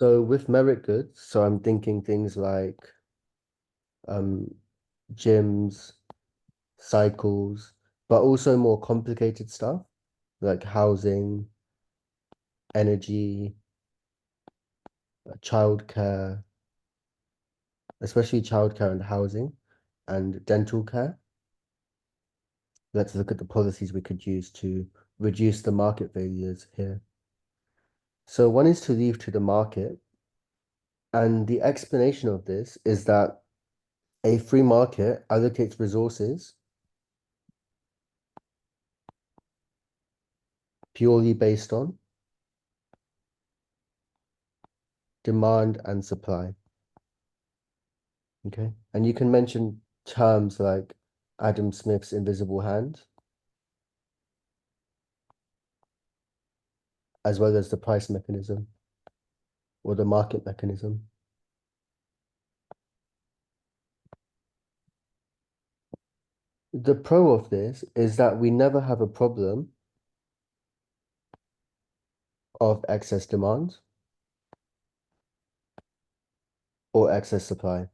So with merit goods, so I'm thinking things like um gyms, cycles, but also more complicated stuff like housing, energy, childcare, especially childcare and housing, and dental care. Let's look at the policies we could use to reduce the market failures here. So one is to leave to the market, and the explanation of this is that a free market allocates resources purely based on demand and supply. Okay. And you can mention terms like Adam Smith's invisible hand, as well as the price mechanism or the market mechanism. The pro of this is that we never have a problem of excess demand or excess supply.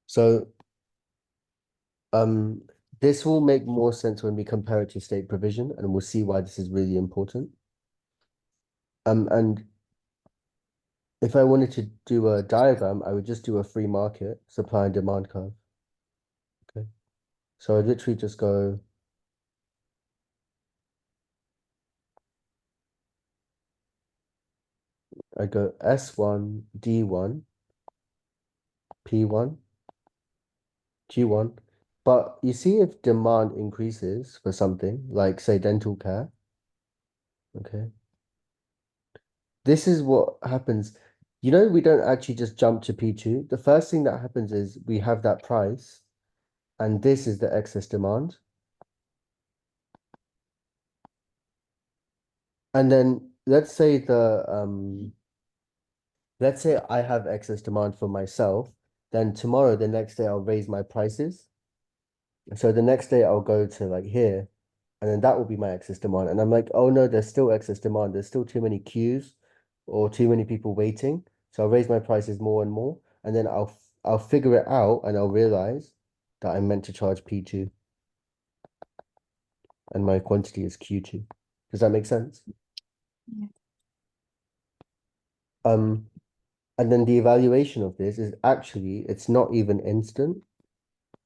So um, this will make more sense when we compare it to state provision, and we'll see why this is really important. And if I wanted to do a diagram, I would just do a free market supply and demand curve. Okay. So I'd literally just go S1, D1, P1, Q1. But you see if demand increases for something, like say dental care, okay, this is what happens. You know, we don't actually just jump to P2. The first thing that happens is we have that price, and this is the excess demand. And then let's say I have excess demand for myself, then tomorrow, the next day I'll raise my prices. So the next day I'll go to like here, and then that will be my excess demand. And I'm like, oh no, there's still excess demand. There's still too many queues or too many people waiting. So I'll raise my prices more and more, and then I'll figure it out and I'll realize that I'm meant to charge P2 and my quantity is Q2. Does that make sense? Yeah. Um, and then the evaluation of this is actually it's not even instant.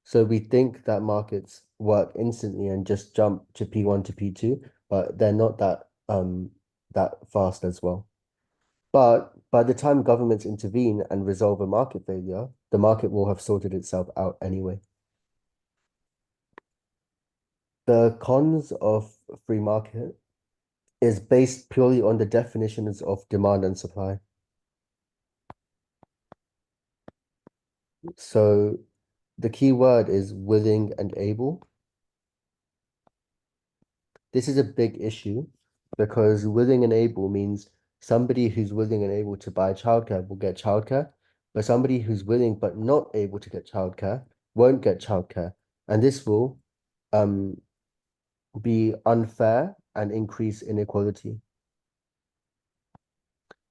So we think that markets work instantly and just jump to P1 to P2, but they're not that fast as well. But by the time governments intervene and resolve a market failure, the market will have sorted itself out anyway. The cons of free market is based purely on the definitions of demand and supply. So the key word is willing and able. This is a big issue because willing and able means somebody who's willing and able to buy childcare will get childcare, but somebody who's willing but not able to get childcare won't get childcare. And this will um, be unfair and increase inequality,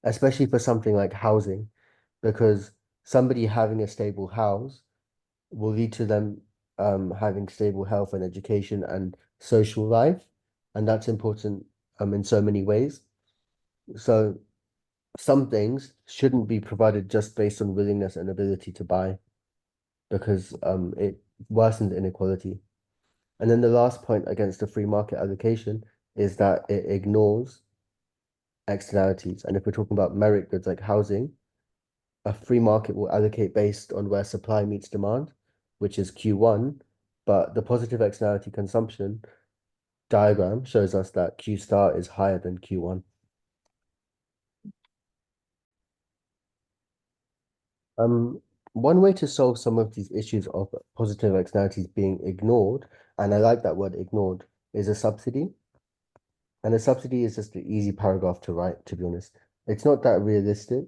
especially for something like housing, because somebody having a stable house will lead to them having stable health and education and social life. And that's important in so many ways. So some things shouldn't be provided just based on willingness and ability to buy because it worsens inequality. And then the last point against the free market allocation is that it ignores externalities. And if we're talking about merit goods like housing, a free market will allocate based on where supply meets demand, which is Q1, but the positive externality consumption diagram shows us that Q star is higher than Q1. Um, One way to solve some of these issues of positive externalities being ignored, and I like that word ignored, is a subsidy. And a subsidy is just an easy paragraph to write, to be honest. It's not that realistic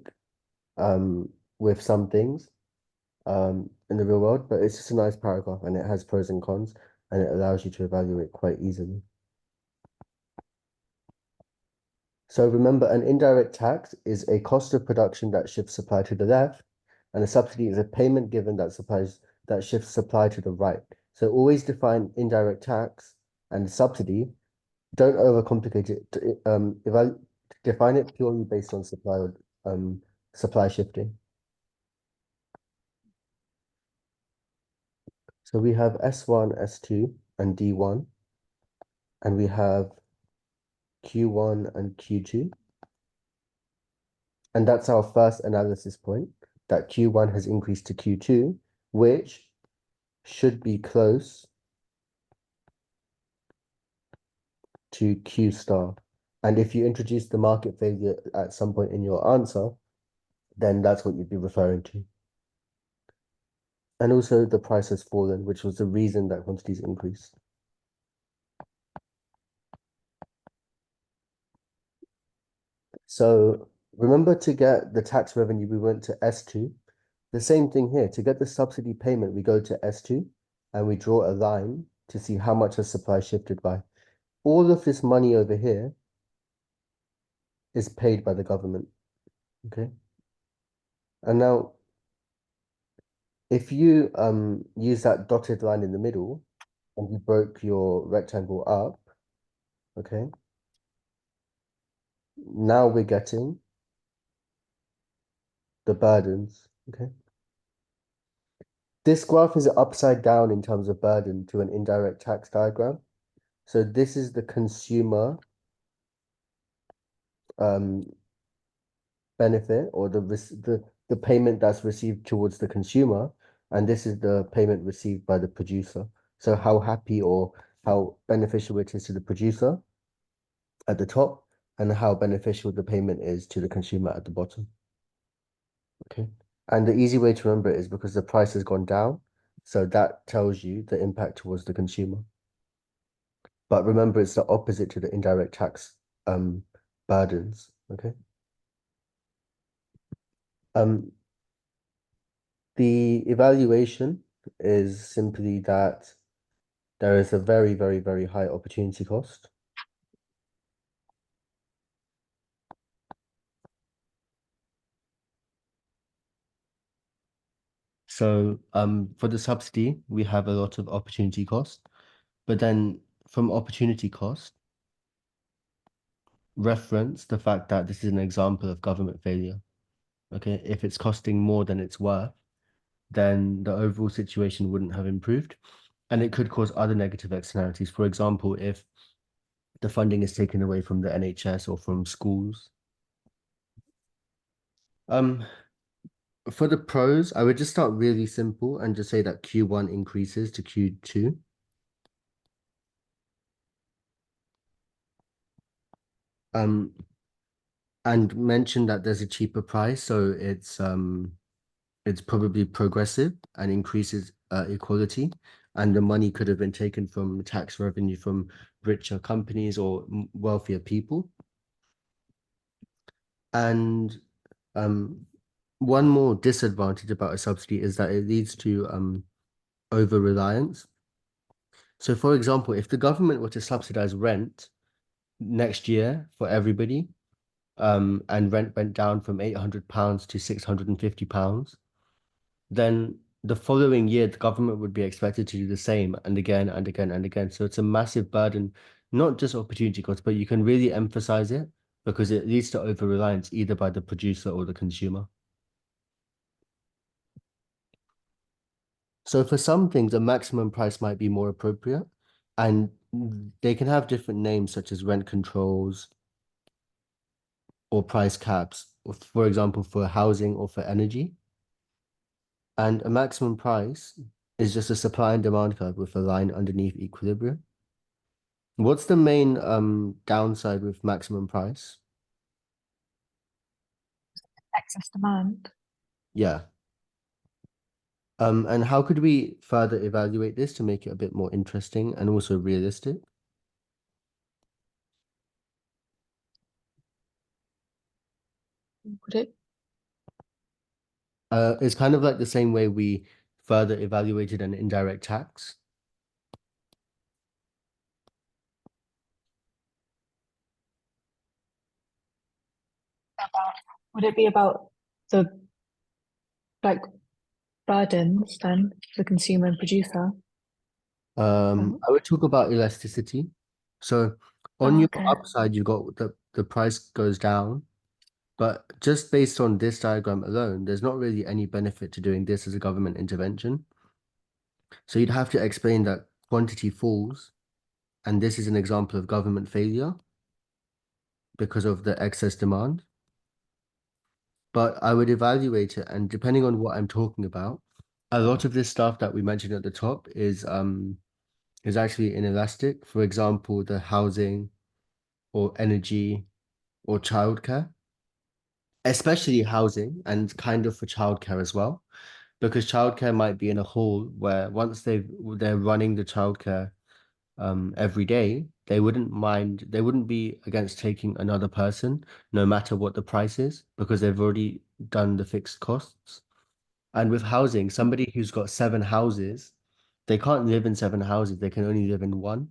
with some things in the real world, but it's just a nice paragraph and it has pros and cons and it allows you to evaluate quite easily. So remember, an indirect tax is a cost of production that shifts supply to the left, and a subsidy is a payment given that shifts supply to the right. So always define indirect tax and subsidy. Don't overcomplicate it. If I define it purely based on supply shifting. So we have S1, S2, and D1, and we have Q1 and Q2. And that's our first analysis point, that Q1 has increased to Q2, which should be close to Q star. And if you introduce the market failure at some point in your answer, then that's what you'd be referring to. And also the price has fallen, which was the reason that quantities increased. So remember, to get the tax revenue, we went to S2. The same thing here. To get the subsidy payment, we go to S2 and we draw a line to see how much has supply shifted by. All of this money over here is paid by the government. Okay. And now if you use that dotted line in the middle and you broke your rectangle up, okay, now we're getting the burdens. Okay. This graph is upside down in terms of burden to an indirect tax diagram. So this is the consumer benefit, or the payment that's received towards the consumer, and this is the payment received by the producer. So how happy or how beneficial it is to the producer at the top, and how beneficial the payment is to the consumer at the bottom. Okay. And the easy way to remember it is because the price has gone down, so that tells you the impact towards the consumer. But remember, it's the opposite to the indirect tax burdens. Okay. The evaluation is simply that there is a very, very, very high opportunity cost. So for the subsidy, we have a lot of opportunity cost, but then from opportunity cost, reference the fact that this is an example of government failure. Okay, if it's costing more than it's worth, then the overall situation wouldn't have improved, and it could cause other negative externalities. For example, if the funding is taken away from the NHS or from schools. For the pros, I would just start really simple and just say that Q1 increases to Q2. And mention that there's a cheaper price, so it's probably progressive and increases equality, and the money could have been taken from tax revenue from richer companies or wealthier people. And one more disadvantage about a subsidy is that it leads to over-reliance. So for example, if the government were to subsidize rent next year for everybody, and rent went down from £800 to £650, then the following year the government would be expected to do the same, and again and again and again. So it's a massive burden, not just opportunity cost, but you can really emphasize it because it leads to over-reliance either by the producer or the consumer. So for some things, a maximum price might be more appropriate, and they can have different names such as rent controls or price caps, for example, for housing or for energy. And a maximum price is just a supply and demand curve with a line underneath equilibrium. What's the main downside with maximum price? Excess demand. Yeah. And how could we further evaluate this to make it a bit more interesting and also realistic? Would it? It's kind of like the same way we further evaluated an indirect tax. Would it be about the like burdens then for the consumer and producer? I would talk about elasticity. So on Oh, your okay. upside, you got the price goes down, but just based on this diagram alone, there's not really any benefit to doing this as a government intervention. So you'd have to explain that quantity falls, and this is an example of government failure because of the excess demand. But I would evaluate it, and depending on what I'm talking about, a lot of this stuff that we mentioned at the top is actually inelastic. For example, the housing or energy or childcare, especially housing and kind of for childcare as well, because childcare might be in a hall where once they're running the childcare every day, they wouldn't be against taking another person, no matter what the price is, because they've already done the fixed costs. And with housing, somebody who's got 7 houses, they can't live in 7 houses, they can only live in one.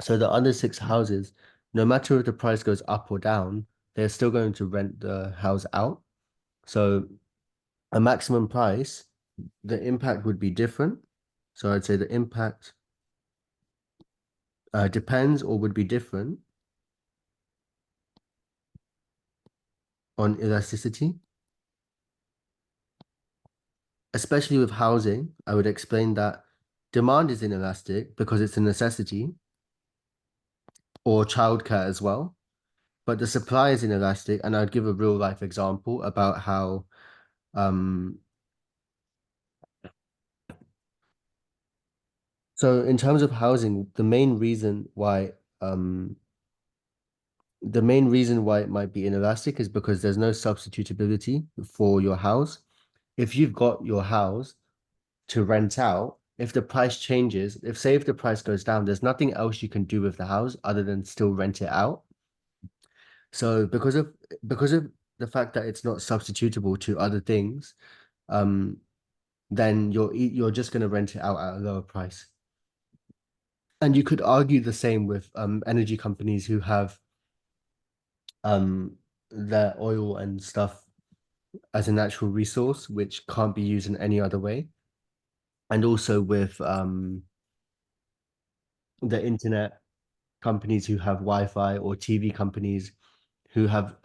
So the other 6 houses, no matter if the price goes up or down, they're still going to rent the house out. So a maximum price, the impact would be different. So I'd say the impact depends or would be different on elasticity. Especially with housing, I would explain that demand is inelastic because it's a necessity, or childcare as well. But the supply is inelastic, and I'd give a real life example about how um so in terms of housing, the main reason why it might be inelastic is because there's no substitutability for your house. If you've got your house to rent out, if the price changes, if the price goes down, there's nothing else you can do with the house other than still rent it out. So because of the fact that it's not substitutable to other things, um, then you're just going to rent it out at a lower price. And you could argue the same with energy companies who have um their oil and stuff as a natural resource which can't be used in any other way. And also with the internet companies who have Wi-Fi, or TV companies who have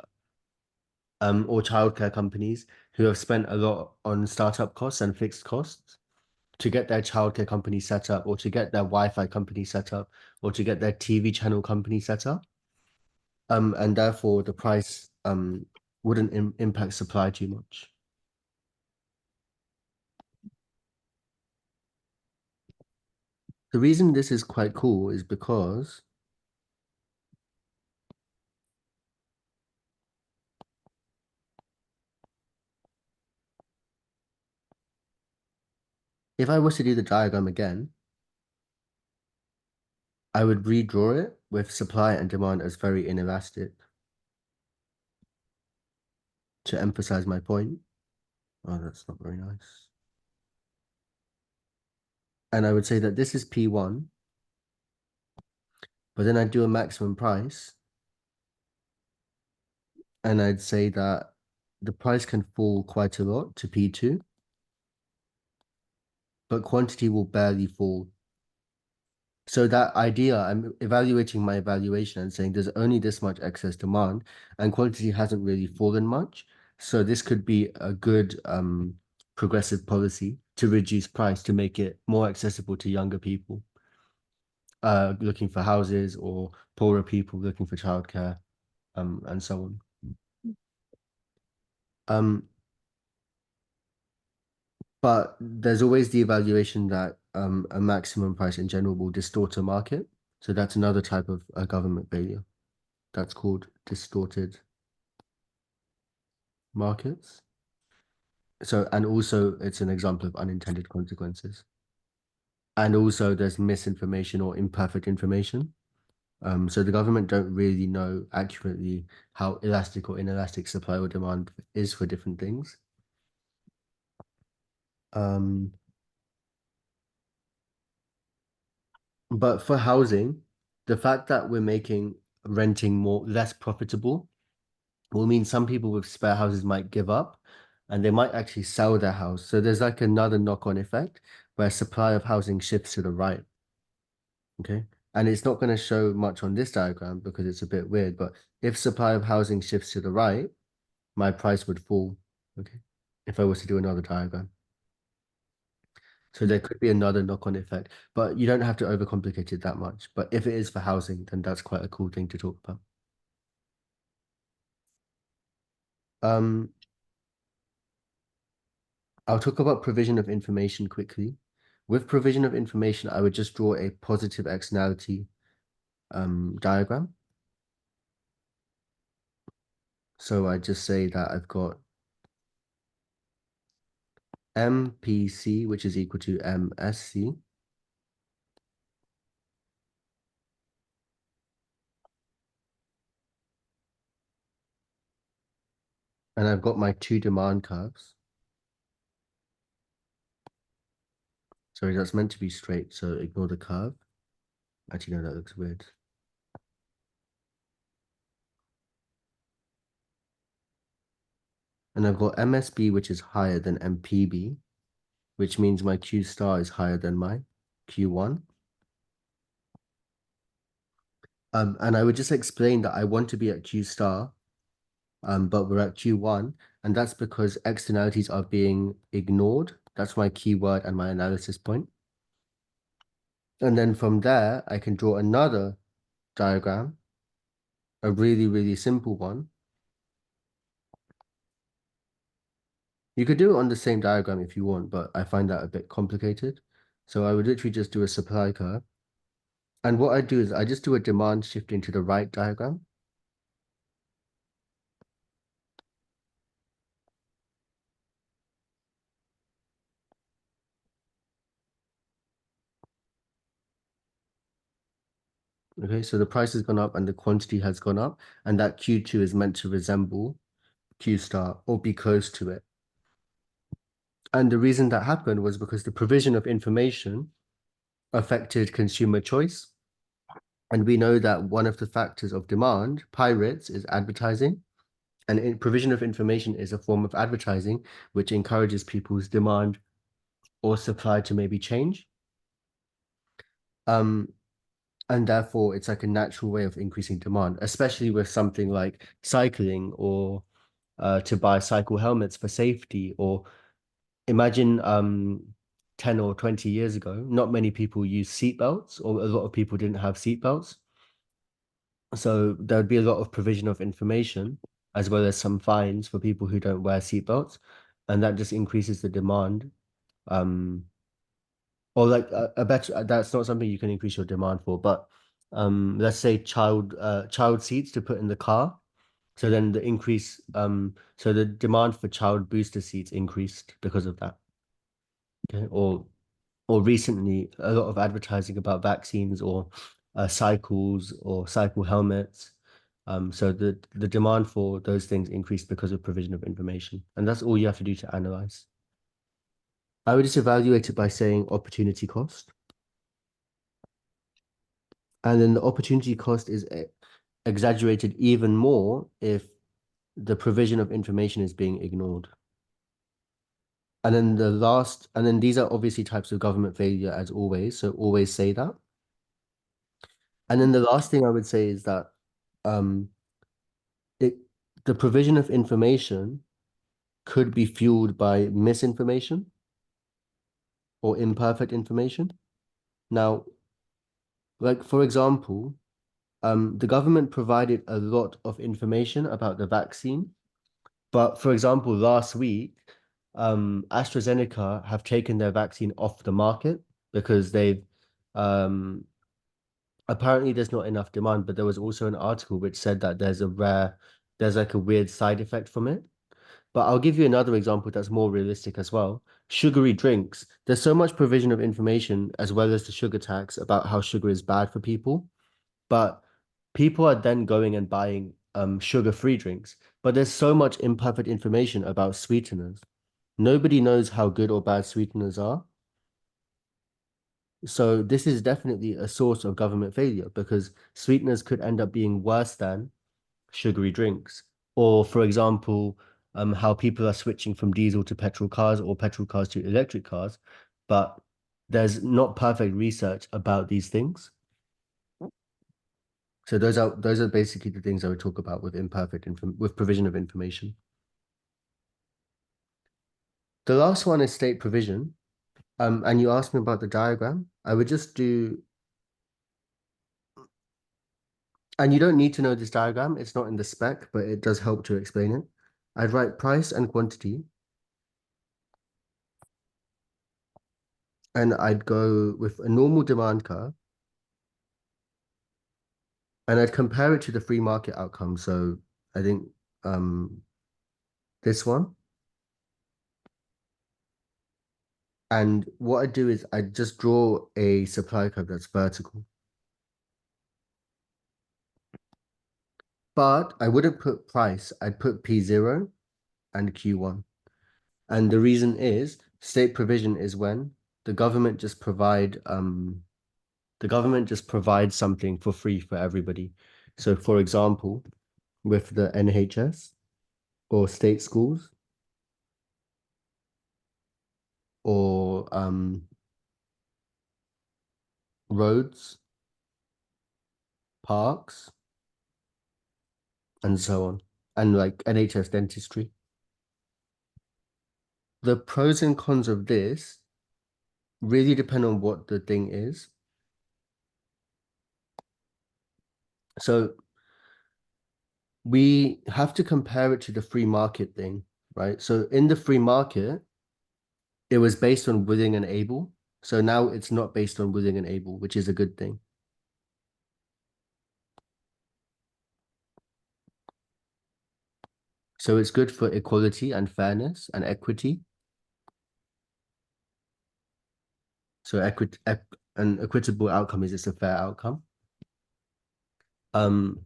or childcare companies who have spent a lot on startup costs and fixed costs to get their childcare company set up, or to get their Wi-Fi company set up, or to get their TV channel company set up. And therefore the price wouldn't impact supply too much. The reason this is quite cool is because if I was to do the diagram again, I would redraw it with supply and demand as very inelastic to emphasize my point. Oh, that's not very nice. And I would say that this is P1, but then I'd do a maximum price, and I'd say that the price can fall quite a lot to P2, but quantity will barely fall. So that idea, I'm evaluating my evaluation and saying there's only this much excess demand and quantity hasn't really fallen much. So this could be a good progressive policy to reduce price to make it more accessible to younger people looking for houses, or poorer people looking for childcare, and so on. Um, but there's always the evaluation that a maximum price in general will distort a market. So that's another type of government failure. That's called distorted markets. So, and also it's an example of unintended consequences. And also there's misinformation or imperfect information. So the government don't really know accurately how elastic or inelastic supply or demand is for different things. Um, but for housing, the fact that we're making renting less profitable will mean some people with spare houses might give up and they might actually sell their house. So there's like another knock-on effect where supply of housing shifts to the right. Okay. And it's not going to show much on this diagram because it's a bit weird, but if supply of housing shifts to the right, my price would fall. Okay. If I was to do another diagram. So there could be another knock-on effect, but you don't have to overcomplicate it that much. But if it is for housing, then that's quite a cool thing to talk about. Um, I'll talk about provision of information quickly. With provision of information, I would just draw a positive externality diagram. So I just say that I've got MPC, which is equal to MSC. And I've got my two demand curves. Sorry, that's meant to be straight, so ignore the curve. Actually, no, that looks weird. And I've got MSB, which is higher than MPB, which means my Q star is higher than my Q1. And I would just explain that I want to be at Q star, but we're at Q1, and that's because externalities are being ignored. That's my keyword and my analysis point. And then from there, I can draw another diagram, a really, really simple one. You could do it on the same diagram if you want, but I find that a bit complicated. So I would literally just do a supply curve. And what I do is I just do a demand shifting to the right diagram. Okay, so the price has gone up and the quantity has gone up, and that Q2 is meant to resemble Q star or be close to it. And the reason that happened was because the provision of information affected consumer choice. And we know that one of the factors of demand, pirates, is advertising. And provision of information is a form of advertising, which encourages people's demand or supply to maybe change. Um, and therefore, it's like a natural way of increasing demand, especially with something like cycling or to buy cycle helmets for safety. Or imagine 10 or 20 years ago, not many people used seatbelts, or a lot of people didn't have seatbelts. So there would be a lot of provision of information as well as some fines for people who don't wear seatbelts, and that just increases the demand. Um, or like a better that's not something you can increase your demand for, but let's say child seats to put in the car. So then so the demand for child booster seats increased because of that. Okay, or recently a lot of advertising about vaccines or cycles or cycle helmets. So the demand for those things increased because of provision of information, and that's all you have to do to analyze. I would just evaluate it by saying opportunity cost, and then the opportunity cost is exaggerated even more if the provision of information is being ignored. And then and then these are obviously types of government failure as always, so always say that. And then the last thing I would say is that um, it the provision of information could be fueled by misinformation or imperfect information. Now, like for example, the government provided a lot of information about the vaccine, but for example, last week, AstraZeneca have taken their vaccine off the market because they've um, apparently there's not enough demand, but there was also an article which said that there's like a weird side effect from it. But I'll give you another example that's more realistic as well. Sugary drinks. There's so much provision of information as well as the sugar tax about how sugar is bad for people. But people are then going and buying sugar-free drinks. But there's so much imperfect information about sweeteners. Nobody knows how good or bad sweeteners are. So this is definitely a source of government failure because sweeteners could end up being worse than sugary drinks. Or for example, how people are switching from diesel to petrol cars or petrol cars to electric cars, but there's not perfect research about these things. So those are basically the things I would talk about with with provision of information. The last one is state provision. And you asked me about the diagram. I would just do, and you don't need to know this diagram. It's not in the spec, but it does help to explain it. I'd write price and quantity, and I'd go with a normal demand curve, and I'd compare it to the free market outcome. So I think um this one. And what I do is I just draw a supply curve that's vertical. But I wouldn't put price, I'd put P0 and Q1. And the reason is state provision is when the government just provides something for free for everybody. So for example, with the NHS or state schools or roads, parks, and so on, and like NHS dentistry. The pros and cons of this really depend on what the thing is. So we have to compare it to the free market thing, right? So in the free market, it was based on willing and able. So now it's not based on willing and able, which is a good thing. So it's good for equality and fairness and equity. So an equitable outcome is just a fair outcome. Um,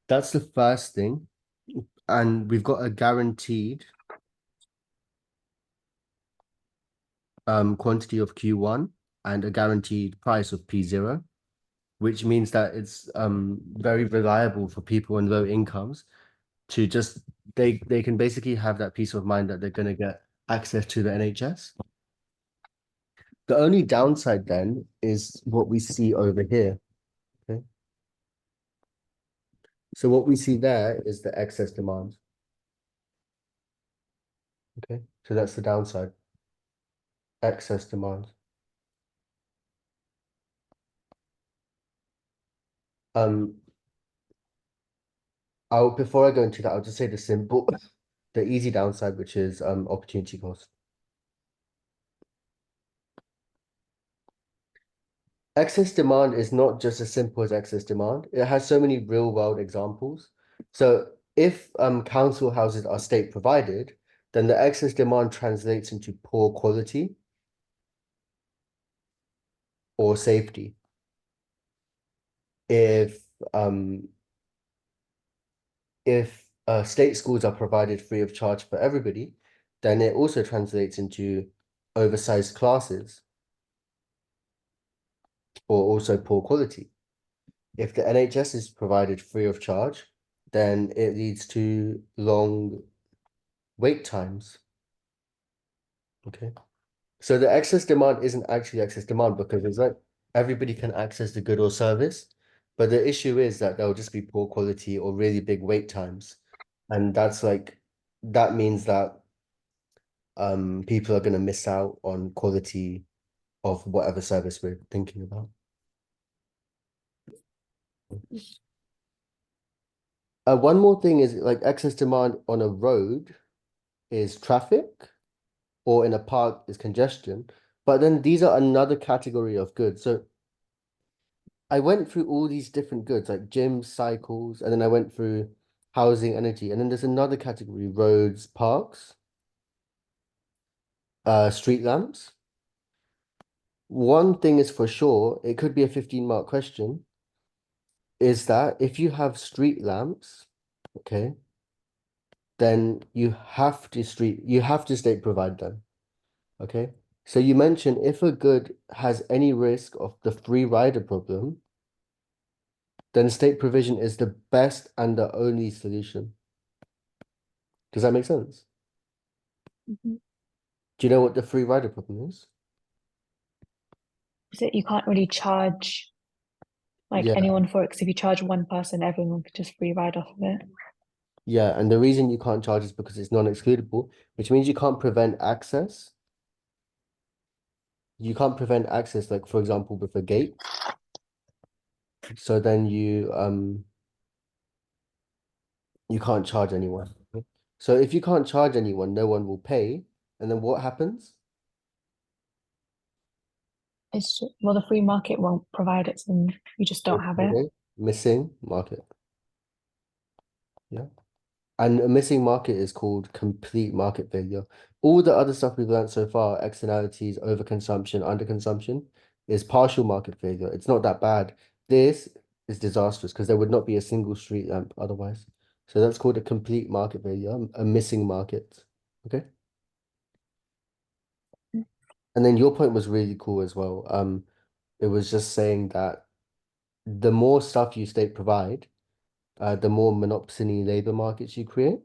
that's the first thing. And we've got a guaranteed quantity of Q1 and a guaranteed price of P0, which means that it's very reliable for people on low incomes to just they can basically have that peace of mind that they're going to get access to the NHS. The only downside then is what we see over here. Okay. So what we see there is the excess demand. Okay. So that's the downside. Excess demand. Um, I'll before I go into that, I'll just say the easy downside, which is opportunity cost. Excess demand is not just as simple as excess demand. It has so many real world examples. So if council houses are state provided, then the excess demand translates into poor quality or safety. If um if state schools are provided free of charge for everybody, then it also translates into oversized classes or also poor quality. If the NHS is provided free of charge, then it leads to long wait times. Okay. So the excess demand isn't actually excess demand because it's like everybody can access the good or service. But the issue is that there'll just be poor quality or really big wait times. And that means that people are going to miss out on quality of whatever service we're thinking about. One more thing is like excess demand on a road is traffic, or in a park is congestion. But then these are another category of goods. So I went through all these different goods like gyms, cycles, and then I went through housing, energy, and then there's another category, roads, parks, street lamps. One thing is for sure, it could be a 15-mark question, is that if you have street lamps, okay, then you have to state provide them. Okay. So you mentioned if a good has any risk of the free rider problem, then state provision is the best and the only solution. Does that make sense? Mhm. Do you know what the free rider problem is? Is it you can't really charge like Yeah, anyone for it? Because if you charge one person, everyone could just free ride off of it. yeah, and the reason you can't charge is because it's non-excludable, which means you can't prevent access. You can't prevent access, like for example, with a gate. So then you can't charge anyone. So if you can't charge anyone, no one will pay. And then what happens? Well, the free market won't provide it, and you just don't have it. Okay. Missing market. Yeah. And a missing market is called complete market failure. All the other stuff we've learned so far, externalities, overconsumption, underconsumption, is partial market failure. It's not that bad. This is disastrous because there would not be a single street lamp otherwise. So that's called a complete market failure, a missing market. Okay. And then your point was really cool as well. It was just saying that the more stuff you state provide, the more monopoly labor markets you create.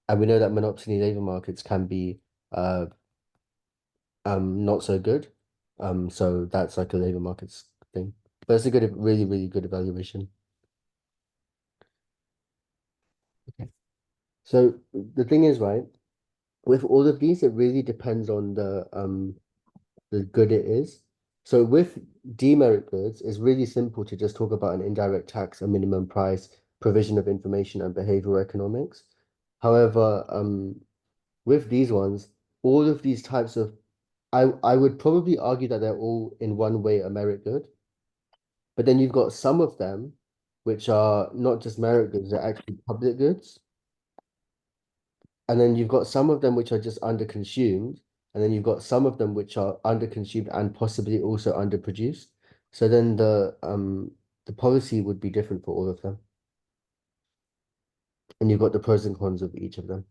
And we know that monopoly labor markets can be uh not so good. So that's like a labor markets thing. But it's a good, really, really good evaluation. Okay. So the thing is, right, with all of these, it really depends on the good it is. So with demerit goods, it's really simple to just talk about an indirect tax, a minimum price, provision of information, and behavioral economics. However, with these ones, all of these types of I would probably argue that they're all in one way a merit good, but then you've got some of them which are not just merit goods, they're actually public goods. And then you've got some of them which are just underconsumed, and then you've got some of them which are underconsumed and possibly also underproduced. So then the policy would be different for all of them. And you've got the pros and cons of each of them.